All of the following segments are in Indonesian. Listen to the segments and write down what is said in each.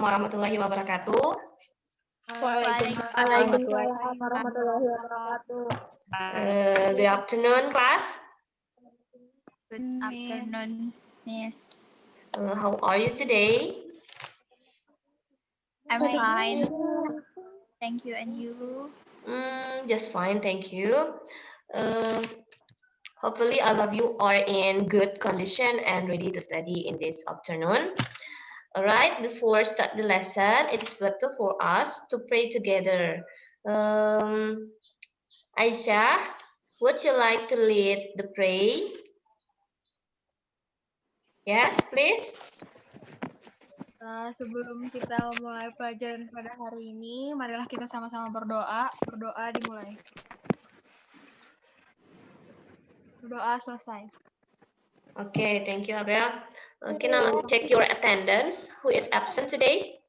warahmatullahi wabarakatuh. Waalaikumsalam warahmatullahi wabarakatuh. Good afternoon, class. Good afternoon, Miss. How are you today? I'm fine. Thank you, and you? Just fine, thank you. Hopefully, all of you are in good condition and ready to study in this afternoon. All right, before start the lesson, it is better for us to pray together. Aisyah, would you like to lead the pray? Yes, please. Sebelum kita mulai pelajaran pada hari ini, marilah kita sama-sama berdoa. Berdoa dimulai. Berdoa selesai. Okay, thank you, Abel. Can I check your attendance? Who is absent today?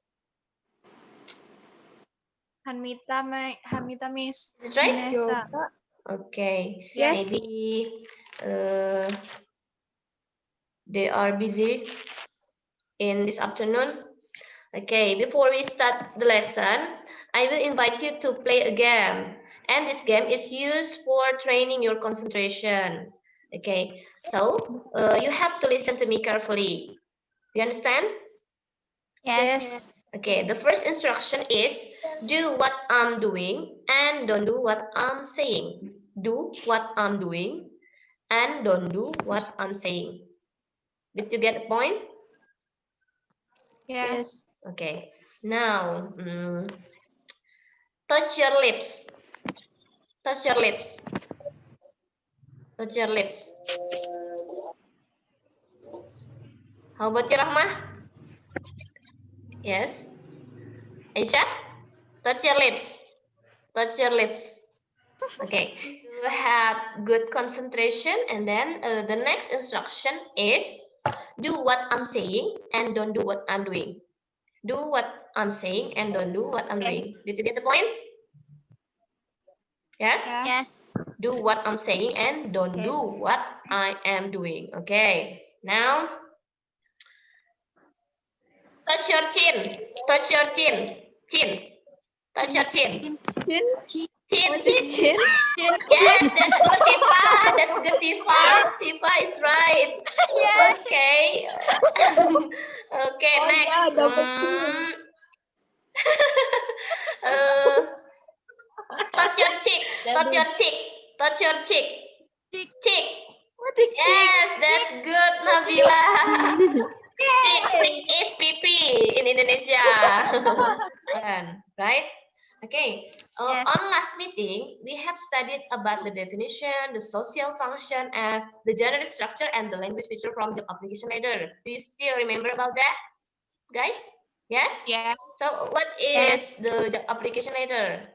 Hanmita, Miss. Is that right? Nesa. Okay. Yes. Maybe they are busy in this afternoon. Okay, before we start the lesson, I will invite you to play a game. And this game is used for training your concentration. Okay, so you have to listen to me carefully. Do you understand? Yes. Okay, the first instruction is do what I'm doing and don't do what I'm saying. Do what I'm doing and don't do what I'm saying. Did you get the point? Yes. Okay. Now, touch your lips. Touch your lips. Touch your lips. How about you, Rahmah? Yes. Aisyah, touch your lips. Touch your lips. Okay. You have good concentration, and then the next instruction is do what I'm saying and don't do what I'm doing. Do what I'm saying and don't do what I'm doing. Did you get the point? Yes? Yes. Do what I'm saying and don't do what I am doing. Okay. Now, touch your chin. Touch your chin. Chin. Touch your chin. Chin. Chin. Yes, that's good, Tifa. That's good, Tifa. Tifa is right. Okay. Okay, next. Touch your cheek. Touch your cheek. Touch your cheek. Cheek. What is Yes, that's good, Nabila. Cheek is pipi in Indonesia. Right? Okay. On last meeting, we have studied about the definition, the social function, and the generic structure and the language feature from the application header. Do you still remember about that, guys? Yes? Yeah. So what is the job application header?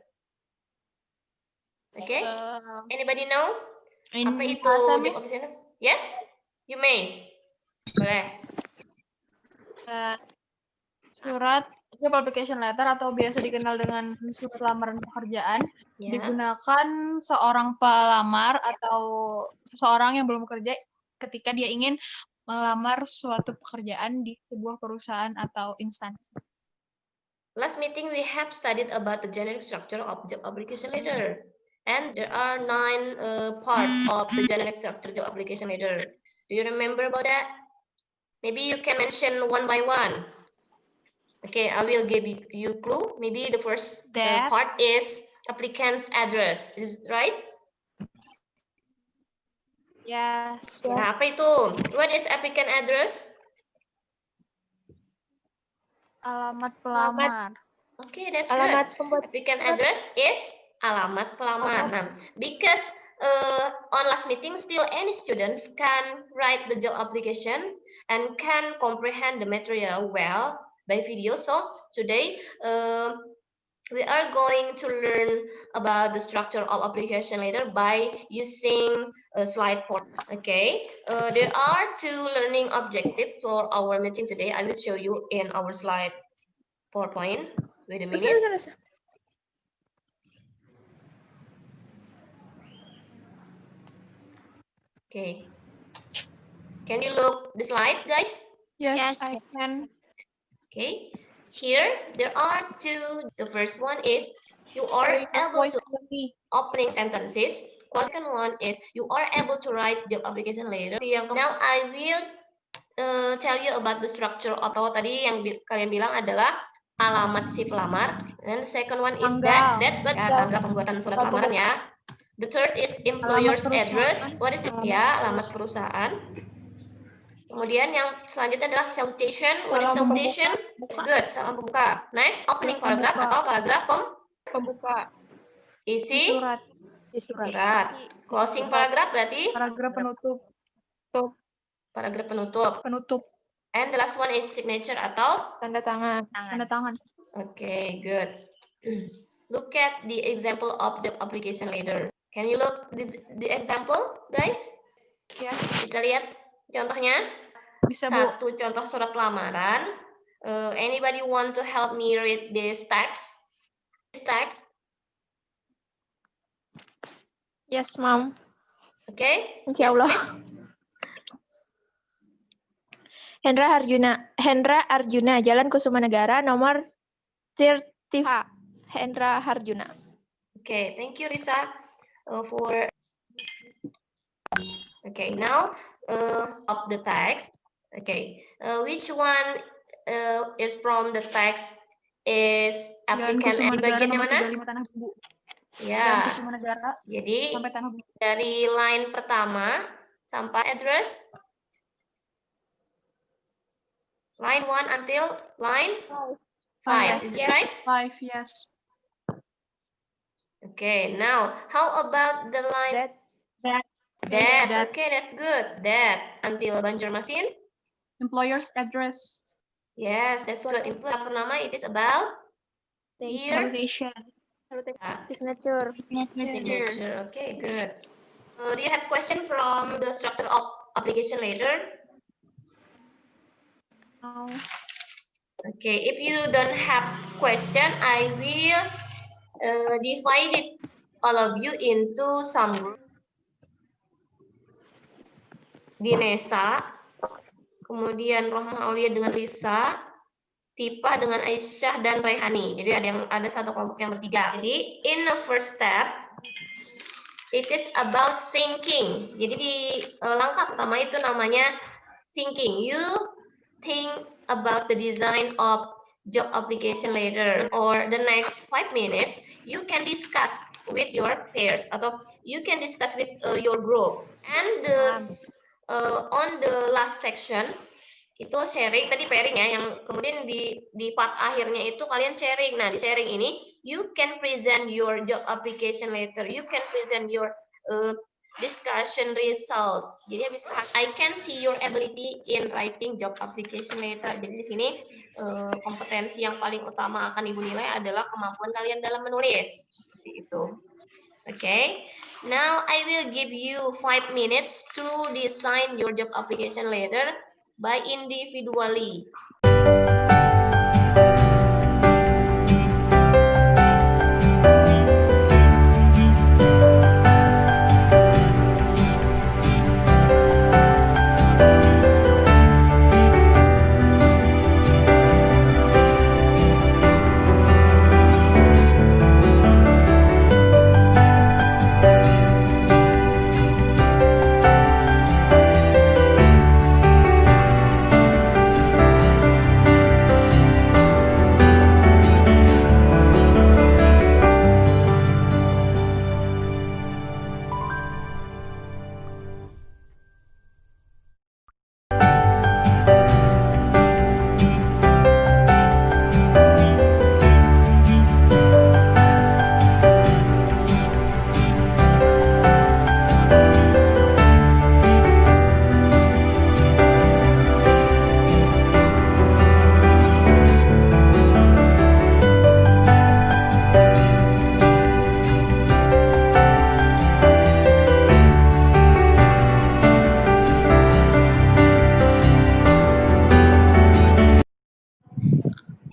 Okay. Anybody know? Apa itu job application header? Yes? You may. Boleh. Surat job application letter atau biasa dikenal dengan surat lamaran pekerjaan digunakan seorang pelamar atau seseorang yang belum bekerja ketika dia ingin melamar suatu pekerjaan di sebuah perusahaan atau instansi. Last meeting we have studied about the generic structure of job application letter, and there are 9 parts of the generic structure job application letter. Do you remember about that? Maybe you can mention one by one. Okay, I will give you a clue. Maybe the first part is applicant's address. Is it right? Yes. Nah, apa itu? What is applicant address? Alamat pelamar. Okay, that's good. Applicant address is alamat pelamar. Nah, because on last meeting, still any students can write the job application and can comprehend the material well by video. So today we are going to learn about the structure of application letter by using slide 4. Okay, there are 2 learning objectives for our meeting today. I will show you in our slide PowerPoint. Wait a minute. Okay. Can you look the slide, guys? Yes, I can. Okay. Here there are two. The first one is you are able to opening sentences. Second one is you are able to write job application letter. Now I will tell you about the structure, atau tadi yang kalian bilang adalah alamat si pelamar. And the second one is tanggal pembuatan surat lamaran ya. The third is employer's address. What is it? Ya, alamat perusahaan. Kemudian yang selanjutnya adalah salutation. What is salutation? It's good. Salam pembuka. Next, opening paragraph atau paragraf Pembuka. Isi surat. Closing paragraph berarti Paragraf penutup. paragraf penutup. And the last one is signature atau Tanda tangan. Okay, good. Look at the example of job application letter. Can you look the example, guys? Yes. Bisa lihat contohnya? Bisa, Bu. Satu contoh surat lamaran. Anybody want to help me read this text? Yes, Mom. Okay. Insya Allah. Hendra Arjuna, Jalan Kusuma Negara, nomor 30. Hendra Arjuna. Okay, thank you, Risa, for. Okay, now of the text. Okay, which one is from the text is applicant di bagian yang mana? Ya, jadi dari line pertama sampai address line 1 until line 5. Is it right? 5, yes. Okay, now how about the line that? Okay, that's good. That until Banjarmasin. Employer's address. Yes, that's good. Employer pernama, it is about here. Signature. Okay, good. Do you have question from the structure of application letter? No. Okay, if you don't have question, I will divide it all of you into some group. Dinesa, kemudian Rohmah Aulia dengan Lisa, Tipa dengan Aisyah dan Raihani. Jadi ada satu kelompok yang bertiga. Jadi in the first step, it is about thinking. Jadi di langkah pertama itu namanya thinking. You think about the design of job application letter, or the next 5 minutes you can discuss with your peers atau you can discuss with your group. And on the last section itu sharing, tadi pairing ya, yang kemudian di part akhirnya itu kalian sharing. Nah, di sharing ini you can present your job application letter, you can present your discussion result. Jadi habis I can see your ability in writing job application letter. Jadi di sini kompetensi yang paling utama akan Ibu nilai adalah kemampuan kalian dalam menulis. Seperti itu. Okay, now I will give you 5 minutes to design your job application letter by individually.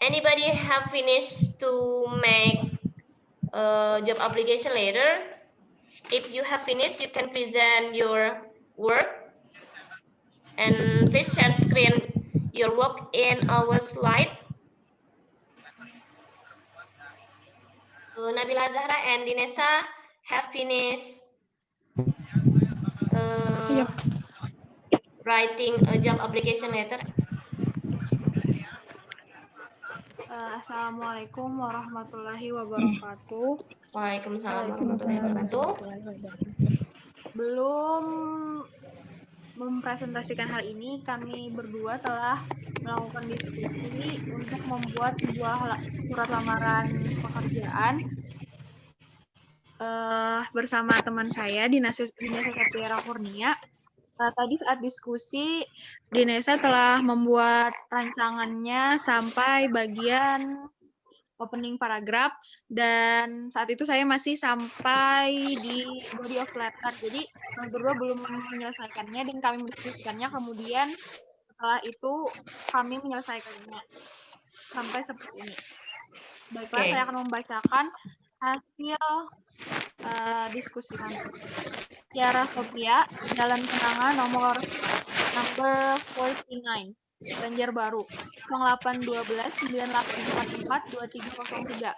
Anybody have finished to make job application letter? If you have finished, you can present your work. And please share screen your work in our slide. Nabila Zahra and Dinesa have finished writing a job application letter. Assalamualaikum warahmatullahi wabarakatuh. Waalaikumsalam warahmatullahi wabarakatuh. Belum mempresentasikan hal ini, kami berdua telah melakukan diskusi untuk membuat sebuah surat lamaran pekerjaan bersama teman saya, Dinesa Septiara Kurnia. Tadi saat diskusi, Dinesa telah membuat rancangannya sampai bagian opening paragraph, dan saat itu saya masih sampai di body of letter. Jadi kami berdua belum menyelesaikannya dan kami mendiskusikannya. Kemudian setelah itu kami menyelesaikannya sampai seperti ini. Baiklah, saya akan membacakan hasil diskusi kami. Tiara Sophia, Jalan Kenanga, nomor 49. Banjarbaru 0812 9844 2303.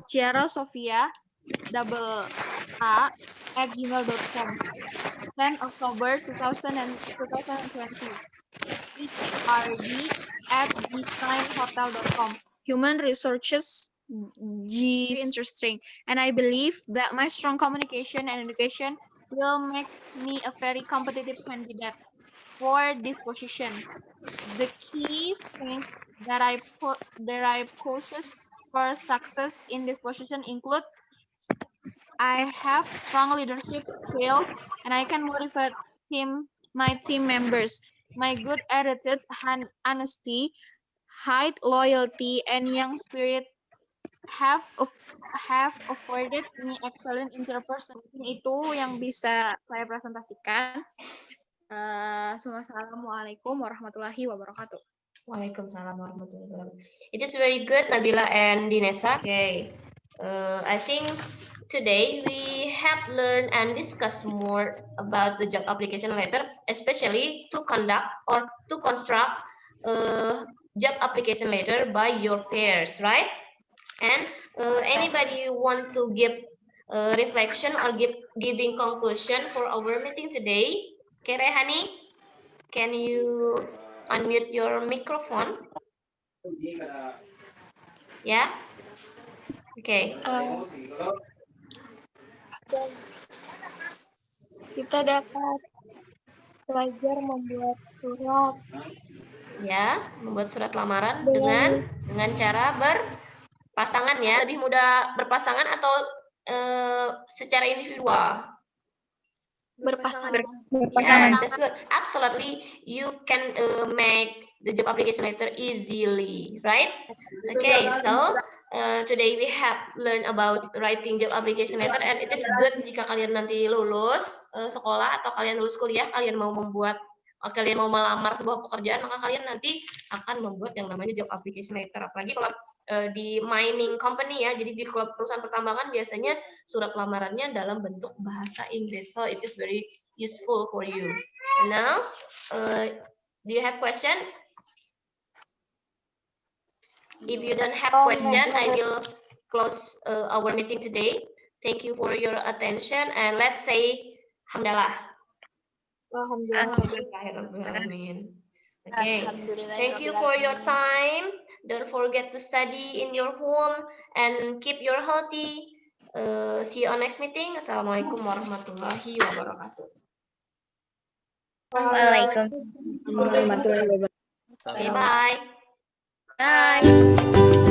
Ciara Sofia @gmail.com 10 October 2020. HRD@design.hotel.com. Human resources G interesting, and I believe that my strong communication and education will make me a very competitive candidate for this position. The key strengths that I possess for success in this position include: I have strong leadership skills and I can motivate my team members. My good attitude, honesty, high loyalty, and young spirit have afforded me excellent interpersonal. Itu yang bisa saya presentasikan. Assalamualaikum warahmatullahi wabarakatuh. Waalaikumsalam warahmatullahi wabarakatuh. It is very good, Nabila and Dinesa. Okay, I think today we have learned and discussed more about the job application letter, especially to conduct or to construct job application letter by your peers, right? And anybody want to give reflection or giving conclusion for our meeting today? Okay, Rehani, can you unmute your microphone? Yeah. Okay. Kita dapat belajar membuat surat. Ya, membuat surat lamaran dengan cara berpasangan ya. Lebih mudah berpasangan atau secara individual? Berpasangan. Yes, that's good. Absolutely, you can make the job application letter easily, right? Okay, so today we have learned about writing job application letter, and it is good jika kalian nanti lulus sekolah atau kalian lulus kuliah, kalian mau melamar sebuah pekerjaan, maka kalian nanti akan membuat yang namanya job application letter. Apalagi kalau di mining company ya, jadi di perusahaan pertambangan biasanya surat lamarannya dalam bentuk bahasa Inggris. So it is very useful for you. Now, do you have question? If you don't have question, I will close our meeting today. Thank you for your attention, and let's say hamdalah. Alhamdulillah. Okay, thank you for your time. Don't forget to study in your home and keep your healthy. See you on next meeting. Assalamualaikum warahmatullahi wabarakatuh. Waalaikumsalam warahmatullahi wabarakatuh. Okay, bye. Bye.